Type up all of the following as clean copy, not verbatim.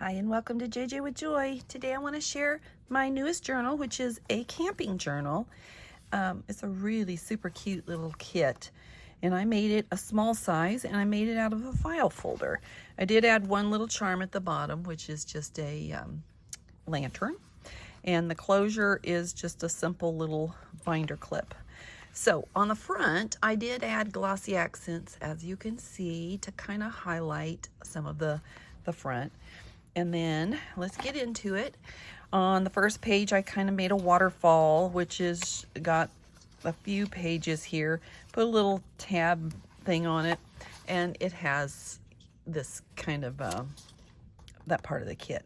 Hi and welcome to JJ with Joy. Today I want to share my newest journal, which is a camping journal. It's a really super cute little kit, and I made it a small size, and I made it out of a file folder. I did add one little charm at the bottom, which is just a lantern, and the closure is just a simple little binder clip. So on the front, I did add glossy accents, as you can see, to kind of highlight some of the front. And then let's get into it. On the first page, I kind of made a waterfall, which is got a few pages here. Put a little tab thing on it, and it has this kind of that part of the kit.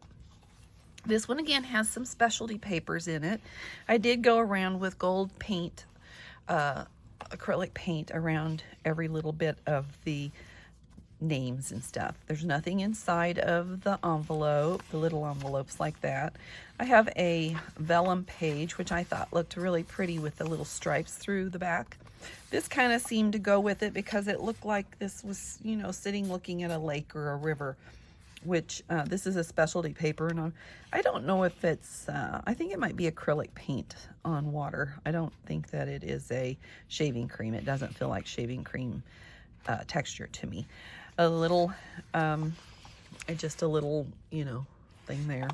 This one again has some specialty papers in it. I did go around with gold paint, acrylic paint around every little bit of the names and stuff. There's nothing inside of the envelope, the little envelopes like that. I have a vellum page, which I thought looked really pretty with the little stripes through the back. This kind of seemed to go with it because it looked like this was, you know, sitting looking at a lake or a river, which this is a specialty paper, and I don't know if it's, I think it might be acrylic paint on water. I don't think that it is a shaving cream. It doesn't feel like shaving cream texture to me. A little, just a little, you know, thing there.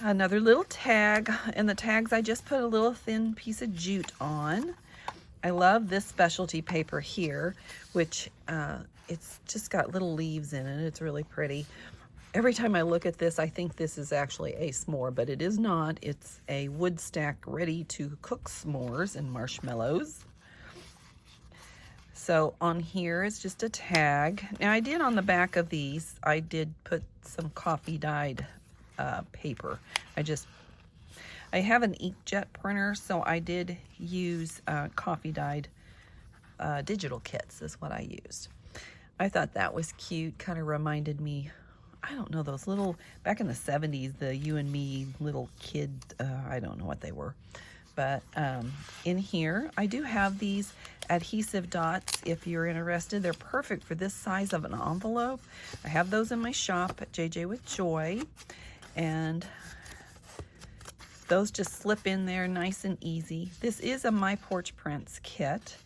Another little tag, and the tags I just put a little thin piece of jute on. I love this specialty paper here, which it's just got little leaves in it. It's really pretty. Every time I look at this, I think this is actually a s'more, but it is not. It's a wood stack ready to cook s'mores and marshmallows. So on here is just a tag. Now I did on the back of these, I did put some coffee dyed paper. I have an inkjet printer, so I did use coffee dyed digital kits is what I used. I thought that was cute, kind of reminded me, I don't know, those little, back in the 70s, the You and Me little kid, I don't know what they were. But in here, I do have these adhesive dots if you're interested. They're perfect for this size of an envelope. I have those in my shop at JJ with Joy. And those just slip in there nice and easy. This is a My Porch Prints kit.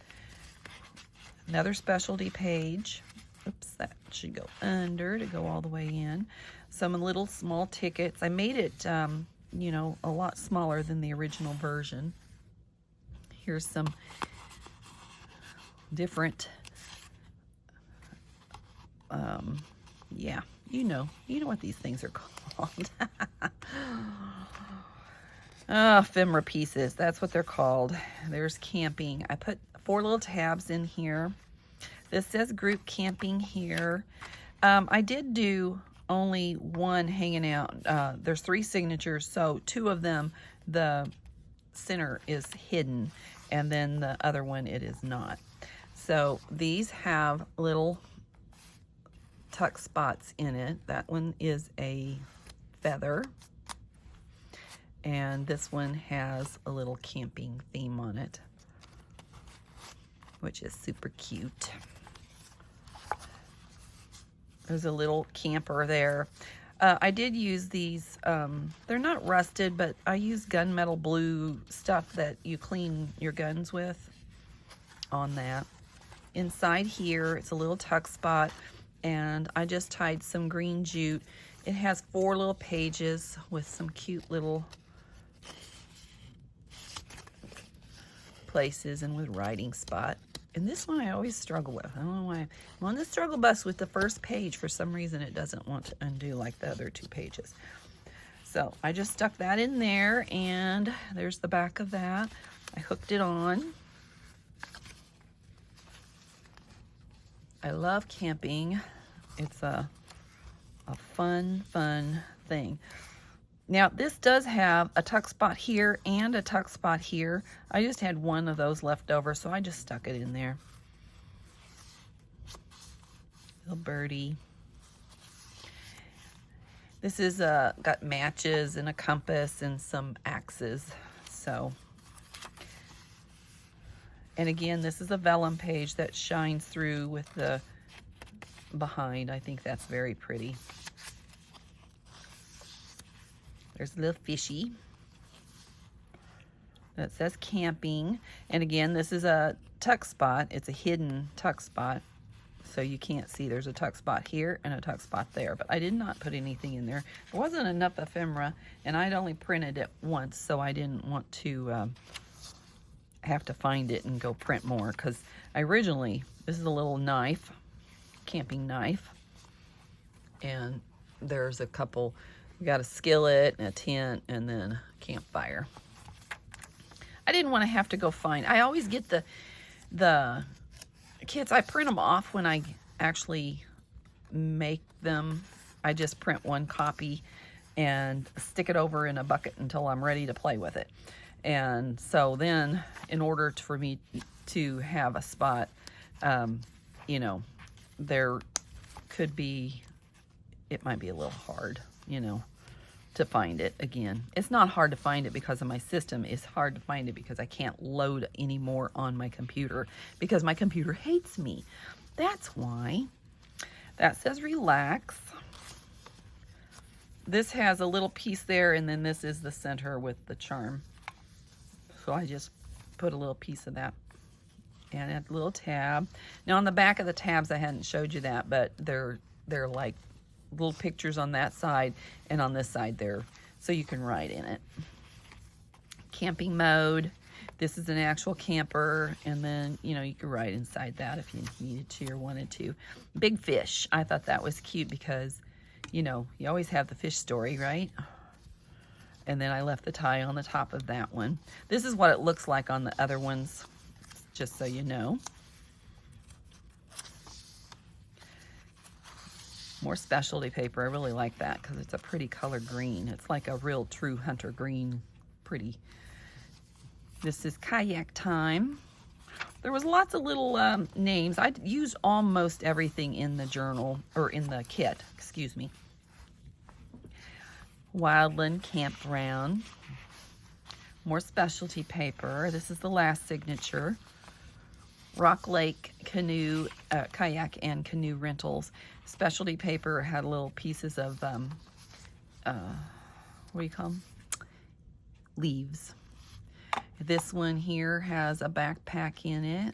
Another specialty page. Oops, that should go under to go all the way in. Some little small tickets. I made it you know, a lot smaller than the original version. Here's some different, yeah, you know what these things are called. Ephemera pieces, that's what they're called. There's camping. I put 4 little tabs in here. This says group camping here. I did do only one hanging out. There's 3 signatures, so 2 of them, the center is hidden, and then the other one, it is not. So these have little tuck spots in it. That one is a feather, and this one has a little camping theme on it, which is super cute. There's a little camper there. I did use these, they're not rusted, but I use gunmetal blue stuff that you clean your guns with on that. Inside here, it's a little tuck spot, and I just tied some green jute. It has 4 little pages with some cute little places and with writing spot. And this one I always struggle with. I don't know why. I'm on the struggle bus with the first page. For some reason, it doesn't want to undo like the other 2 pages. So I just stuck that in there, and there's the back of that. I hooked it on. I love camping. It's a fun thing. Now, this does have a tuck spot here and a tuck spot here. I just had one of those left over, so I just stuck it in there. Little birdie. This is got matches and a compass and some axes. So, and again, this is a vellum page that shines through with the behind. I think that's very pretty. There's a little fishy that says camping. And again, this is a tuck spot. It's a hidden tuck spot, so you can't see. There's a tuck spot here and a tuck spot there, but I did not put anything in there. There wasn't enough ephemera, and I'd only printed it once, so I didn't want to have to find it and go print more, because originally, this is a little knife, camping knife, and there's a couple. We got a skillet and a tent and then a campfire. I didn't want to have to go find. I always get the kits. I print them off when I actually make them. I just print one copy and stick it over in a bucket until I'm ready to play with it. And so then, in order for me to have a spot, you know, there could be, it might be a little hard, you know, to find it again. It's not hard to find it because of my system. It's hard to find it because I can't load anymore on my computer because my computer hates me. That's why. That says relax. This has a little piece there, and then this is the center with the charm. So I just put a little piece of that and a little tab. Now on the back of the tabs, I hadn't showed you that, but they're like little pictures on that side, and on this side there, so you can write in it. Camping mode. This is an actual camper, and then, you know, you could write inside that if you needed to or wanted to. Big fish. I thought that was cute because, you know, you always have the fish story, right? And then I left the tie on the top of that one. This is what it looks like on the other ones, just so you know. More specialty paper. I really like that because it's a pretty color green. It's like a real true hunter green. Pretty. This is kayak time. There was lots of little names. I used almost everything in the journal, or in the kit, excuse me. Wildland Campground. More specialty paper. This is the last signature. Rock Lake Canoe, Kayak and Canoe Rentals. Specialty paper had little pieces of, what do you call them? Leaves. This one here has a backpack in it.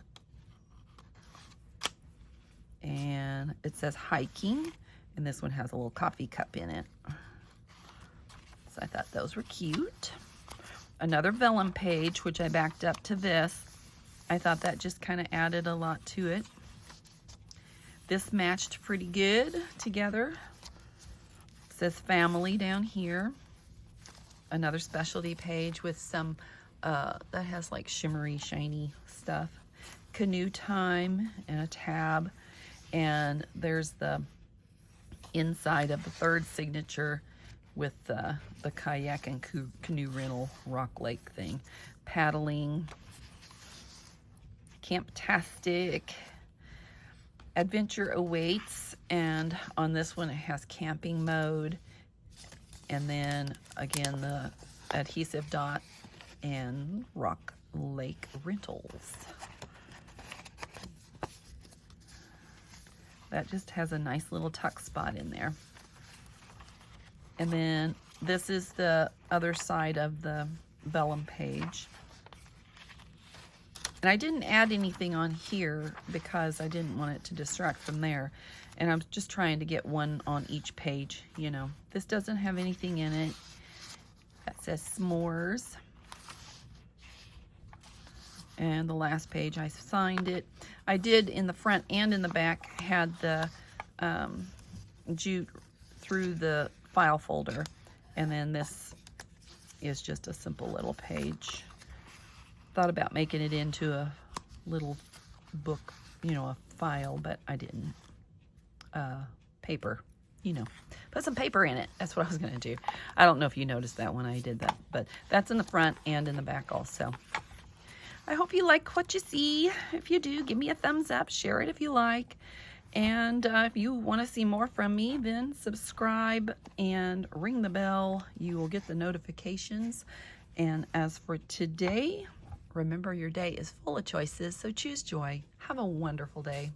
And it says hiking. And this one has a little coffee cup in it. So I thought those were cute. Another vellum page, which I backed up to this. I thought that just kind of added a lot to it. This matched pretty good together. It says family down here. Another specialty page with some, that has like shimmery, shiny stuff. Canoe time and a tab. And there's the inside of the third signature with the kayak and canoe rental Rock Lake thing. Paddling. Camptastic. Adventure awaits, and on this one it has camping mode, and then again the adhesive dot and Rock Lake Rentals. That just has a nice little tuck spot in there. And then this is the other side of the vellum page. And I didn't add anything on here because I didn't want it to distract from there. And I'm just trying to get one on each page, you know. This doesn't have anything in it. That says s'mores. And the last page, I signed it. I did in the front and in the back had the jute through the file folder. And then this is just a simple little page. Thought about making it into a little book, you know, a file, but I didn't. Paper, you know, put some paper in it. That's what I was going to do. I don't know if you noticed that when I did that, but that's in the front and in the back also. I hope you like what you see. If you do, give me a thumbs up, share it if you like. And if you want to see more from me, then subscribe and ring the bell. You will get the notifications. And as for today, remember, your day is full of choices, so choose joy. Have a wonderful day.